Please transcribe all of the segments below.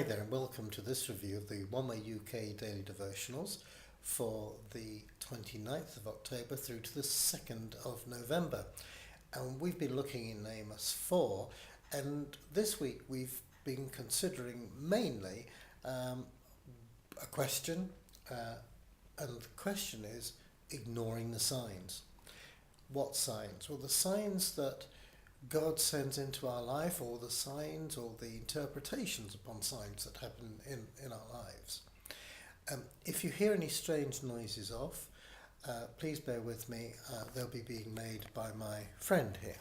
Hi there, and welcome to this review of the One Way UK Daily Devotionals for the 29th of October through to the 2nd of November. And we've been looking in Amos 4, and this week we've been considering mainly a question, and the question is ignoring the signs. What signs? Well, the signs that God sends into our life, or the signs or the interpretations upon signs that happen in our lives. If you hear any strange noises off, please bear with me. They'll be being made by my friend here.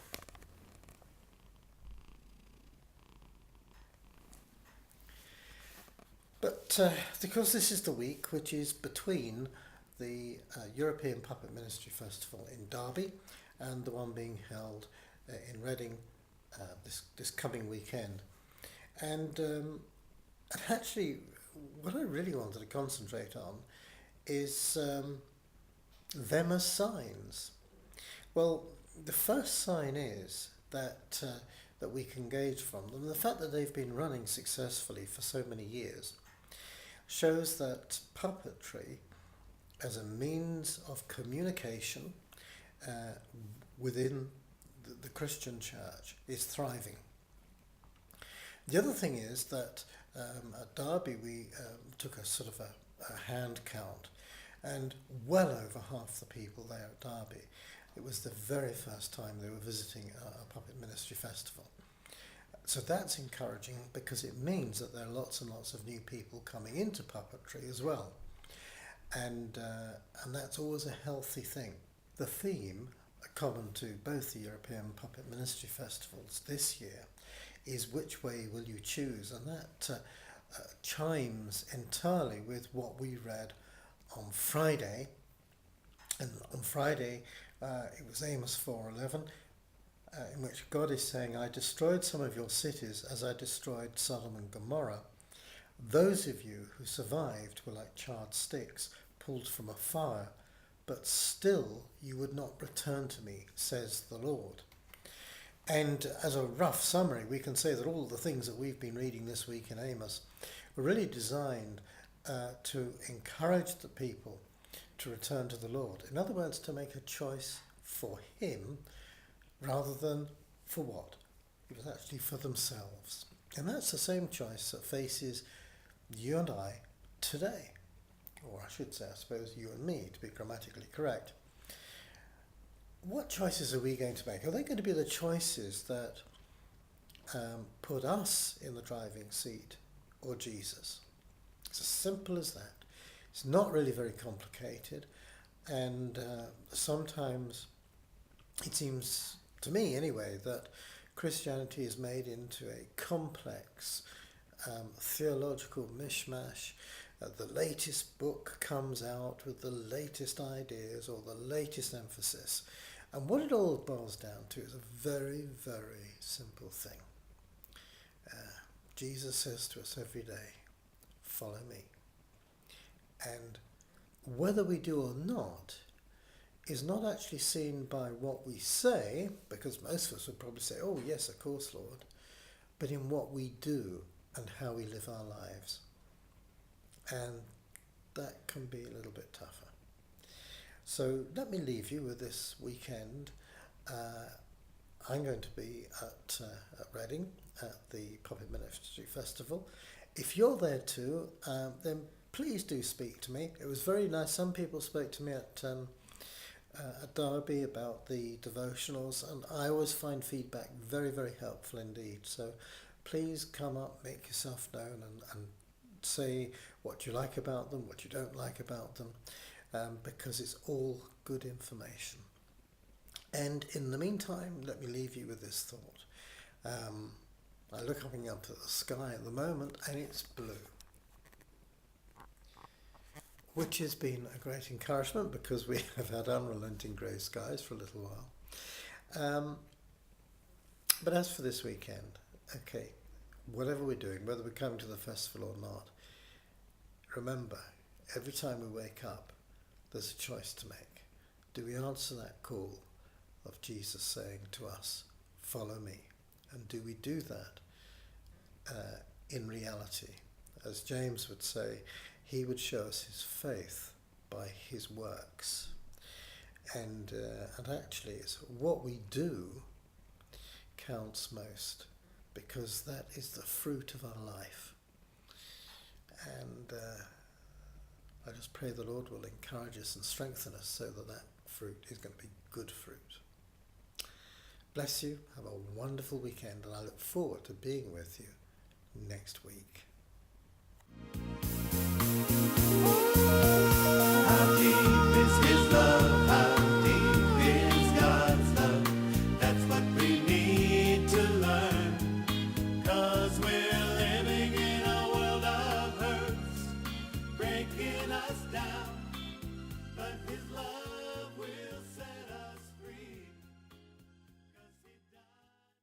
But because this is the week which is between the European Puppet Ministry Festival in Derby and the one being held in Reading this coming weekend. And actually, what I really wanted to concentrate on is them as signs. Well, the first sign is that we can gauge from them. The fact that they've been running successfully for so many years shows that puppetry as a means of communication within the Christian church is thriving. The other thing is that at Derby we took a sort of a hand count, and well over half the people there at Derby, it was the very first time they were visiting a puppet ministry festival. So that's encouraging, because it means that there are lots and lots of new people coming into puppetry as well. And that's always a healthy thing. The theme, common to both the European Puppet Ministry Festivals this year, is which way will you choose? And that chimes entirely with what we read on Friday. And on Friday it was Amos 4:11, in which God is saying, I destroyed some of your cities as I destroyed Sodom and Gomorrah. Those of you who survived were like charred sticks pulled from a fire, but still you would not return to me, says the Lord. And as a rough summary, we can say that all the things that we've been reading this week in Amos were really designed to encourage the people to return to the Lord. In other words, to make a choice for Him rather than for what? It was actually for themselves. And that's the same choice that faces you and I today. Or I should say, I suppose, you and me, to be grammatically correct. What choices are we going to make? Are they going to be the choices that put us in the driving seat, or Jesus? It's as simple as that. It's not really very complicated, and sometimes it seems, to me anyway, that Christianity is made into a complex theological mishmash. The latest book comes out with the latest ideas or the latest emphasis. And what it all boils down to is a very, very simple thing. Jesus says to us every day, follow me. And whether we do or not is not actually seen by what we say, because most of us would probably say, oh yes, of course, Lord, but in what we do and how we live our lives. And that can be a little bit tougher. So let me leave you with this weekend. I'm going to be at Reading at the Puppet Ministry Festival. If you're there too, then please do speak to me. It was very nice. Some people spoke to me at Derby about the devotionals, and I always find feedback very, very helpful indeed. So please come up, make yourself known, and say what you like about them, what you don't like about them, because it's all good information. And in the meantime, let me leave you with this thought. I look up at the sky at the moment, and it's blue, which has been a great encouragement, because we have had unrelenting grey skies for a little while. But as for this weekend, okay, whatever we're doing, whether we're coming to the festival or not, remember, every time we wake up, there's a choice to make. Do we answer that call of Jesus saying to us, follow me? And do we do that in reality as James would say, he would show us his faith by his works. And actually, it's what we do counts most, because that is the fruit of our life. And I just pray the Lord will encourage us and strengthen us so that that fruit is going to be good fruit. Bless you, have a wonderful weekend, and I look forward to being with you next week.